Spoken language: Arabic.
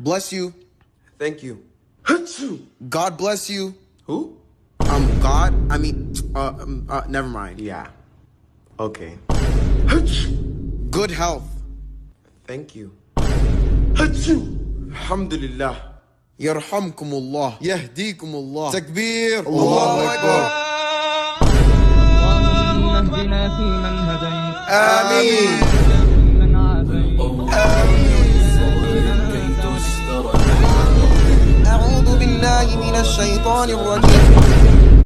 Bless you. Thank you. God bless you. Who? God? I mean, never mind. Yeah. Okay. Good health. Thank you. Alhamdulillah. يرحمكم الله. يهديكم الله. تكبير. الله أكبر. اللهم اهدنا فيمن هديت آمين. من عافيت أعوذ بالله من الشيطان الرجيم.